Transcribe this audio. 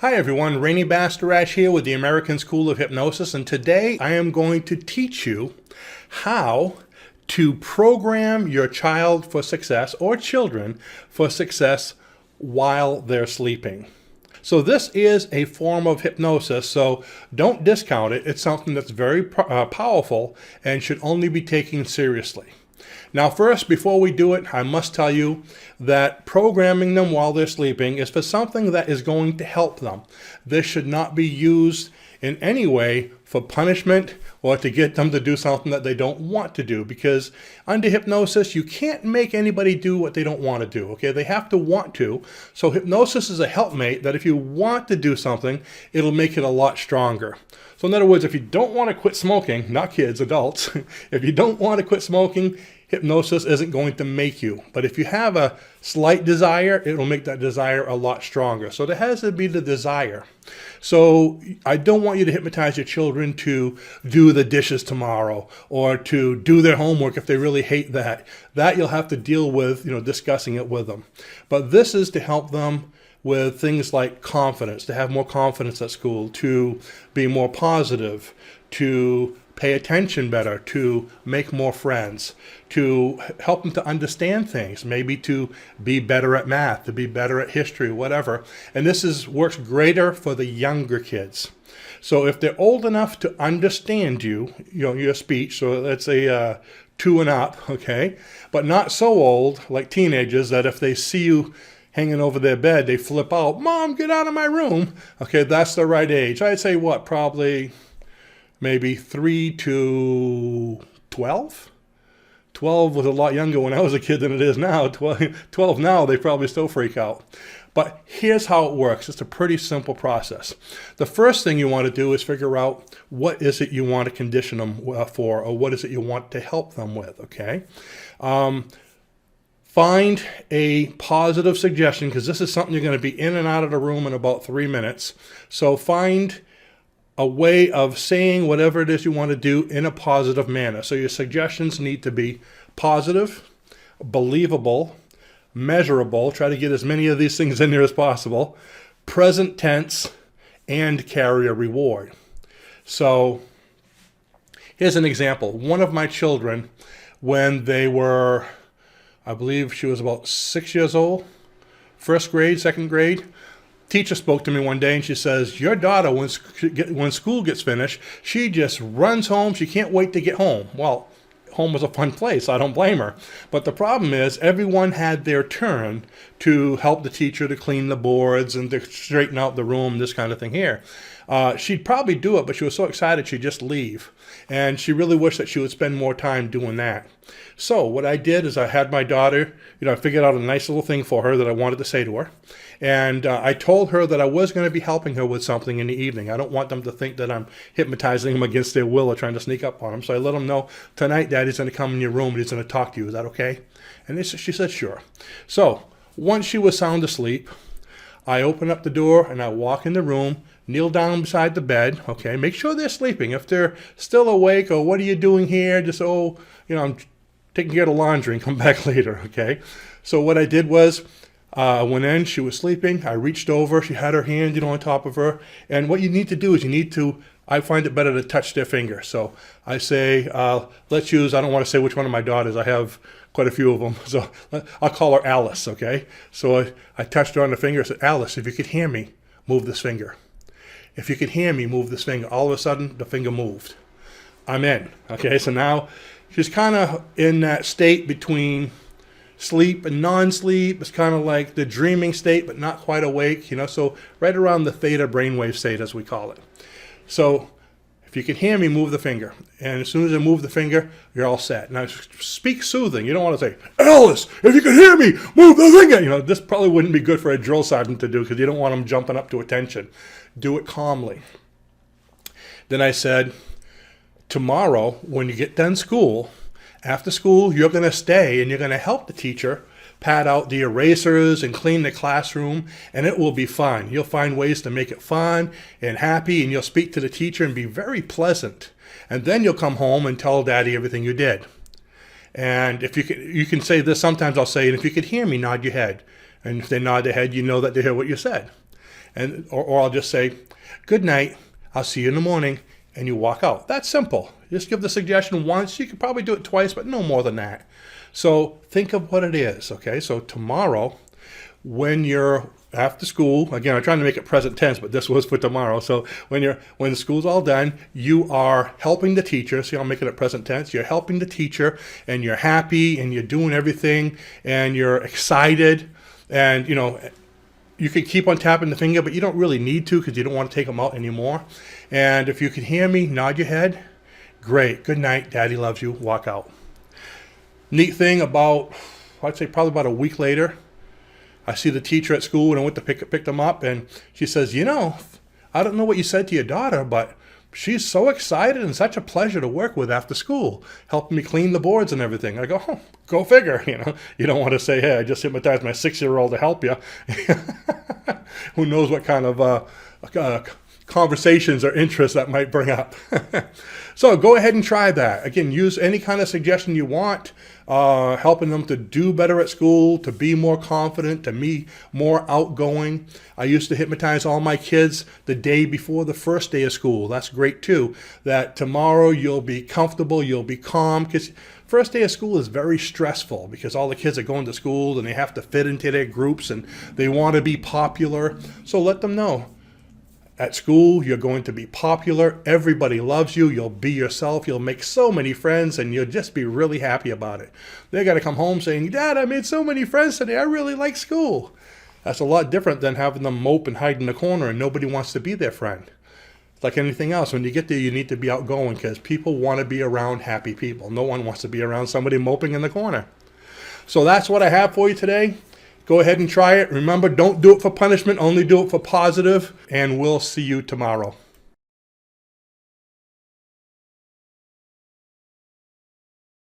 Hi everyone, Rene Bastarache here with the American School of Hypnosis, and today I am going to teach you how to program your child for success or children for success while they're sleeping. So this is a form of hypnosis, so don't discount it. It's something that's very powerful and should only be taken seriously. Now first, before we do it, I must tell you that programming them while they're sleeping is for something that is going to help them. This should not be used in any way for punishment or to get them to do something that they don't want to do, because under hypnosis, you can't make anybody do what they don't want to do, okay? They have to want to. So hypnosis is a helpmate that if you want to do something, it'll make it a lot stronger. So in other words, if you don't want to quit smoking, not kids, adults, if you don't want to quit smoking, hypnosis isn't going to make you. But if you have a slight desire, it will make that desire a lot stronger. So there has to be the desire. So I don't want you to hypnotize your children to do the dishes tomorrow or to do their homework if they really hate that. That you'll have to deal with, discussing it with them. But this is to help them with things like confidence, to have more confidence at school, to be more positive, to pay attention better, to make more friends, to help them to understand things, maybe to be better at math, to be better at history, whatever. And this works greater for the younger kids. So if they're old enough to understand your speech, so let's say 2 and up, okay, but not so old like teenagers that if they see you hanging over their bed, they flip out, "Mom, get out of my room." Okay, that's the right age. I'd say probably maybe 3 to 12. 12 was a lot younger when I was a kid than it is now. 12 now, they probably still freak out. But here's how it works. It's a pretty simple process. The first thing you want to do is figure out what is it you want to condition them for, or what is it you want to help them with, okay? Find a positive suggestion, because this is something you're going to be in and out of the room in about 3 minutes. So find a way of saying whatever it is you want to do in a positive manner. So your suggestions need to be positive, believable, measurable. Try to get as many of these things in there as possible. Present tense, and carry a reward. So here's an example. One of my children, when they were, I believe she was about 6 years old, first grade, second grade, teacher spoke to me one day and she says, "Your daughter, when school gets finished, she just runs home. She can't wait to get home." Well, home was a fun place. I don't blame her. But the problem is everyone had their turn to help the teacher to clean the boards and to straighten out the room, this kind of thing here. She'd probably do it, but she was so excited she'd just leave. And she really wished that she would spend more time doing that. So what I did is I had my daughter, I figured out a nice little thing for her that I wanted to say to her. And I told her that I was going to be helping her with something in the evening. I don't want them to think that I'm hypnotizing them against their will or trying to sneak up on them. So I let them know, "Tonight, Daddy's going to come in your room and he's going to talk to you. Is that okay?" And she said, "Sure." So once she was sound asleep, I open up the door and I walk in the room, kneel down beside the bed, okay? Make sure they're sleeping. If they're still awake, or "What are you doing here?" Just, I'm taking care of the laundry and come back later, okay? So what I did was, I went in, she was sleeping, I reached over, she had her hand, on top of her, and what you need to do is I find it better to touch their finger. So I say, let's use, I don't want to say which one of my daughters, I have quite a few of them, so I'll call her Alice, okay? So I touched her on the finger, I said, "Alice, if you could hear me, move this finger. If you could hear me, move this finger." All of a sudden, the finger moved. I'm in, okay? So now she's kind of in that state between sleep and non-sleep. It's kind of like the dreaming state, but not quite awake, so right around the theta brainwave state, as we call it. So if you can hear me, move the finger. And as soon as I move the finger, you're all set. Now speak soothing. You don't want to say, "Alice, if you can hear me, move the finger." This probably wouldn't be good for a drill sergeant to do, because you don't want them jumping up to attention. Do it calmly. Then I said, "Tomorrow, when you get done school, after school, you're going to stay and you're going to help the teacher pad out the erasers and clean the classroom, and it will be fun. You'll find ways to make it fun and happy, and you'll speak to the teacher and be very pleasant. And then you'll come home and tell Daddy everything you did." And if you can say this, sometimes I'll say, "And if you could hear me, nod your head." And if they nod their head, you know that they hear what you said. or I'll just say, good night, I'll see you in the morning, and you walk out. That's simple. Just give the suggestion once. You could probably do it twice, but no more than that. So think of what it is, okay? So tomorrow, when you're after school, again, I'm trying to make it present tense, but this was for tomorrow. So when the school's all done, you are helping the teacher. See, I'm making it present tense. You're helping the teacher, and you're happy, and you're doing everything, and you're excited, and you could keep on tapping the finger, but you don't really need to because you don't want to take them out anymore. And if you can hear me, nod your head. Great. Good night. Daddy loves you. Walk out. Neat thing I'd say probably about a week later, I see the teacher at school and I went to pick them up, and she says, I don't know what you said to your daughter, but she's so excited and such a pleasure to work with after school, helping me clean the boards and everything. I go, go figure. You don't want to say, hey, I just hypnotized my 6-year-old to help you. Who knows what kind of conversations or interests that might bring up. So go ahead and try that. Again, use any kind of suggestion you want, helping them to do better at school, to be more confident, to be more outgoing. I used to hypnotize all my kids the day before the first day of school. That's great too. That tomorrow you'll be comfortable, you'll be calm, because first day of school is very stressful because all the kids are going to school and they have to fit into their groups and they want to be popular. So let them know. At school, you're going to be popular. Everybody loves you. You'll be yourself. You'll make so many friends, and you'll just be really happy about it. They got to come home saying, Dad, I made so many friends today. I really like school. That's a lot different than having them mope and hide in the corner and nobody wants to be their friend. Like anything else, when you get there, you need to be outgoing because people want to be around happy people. No one wants to be around somebody moping in the corner. So that's what I have for you today. Go ahead and try it. Remember, don't do it for punishment, only do it for positive, and we'll see you tomorrow.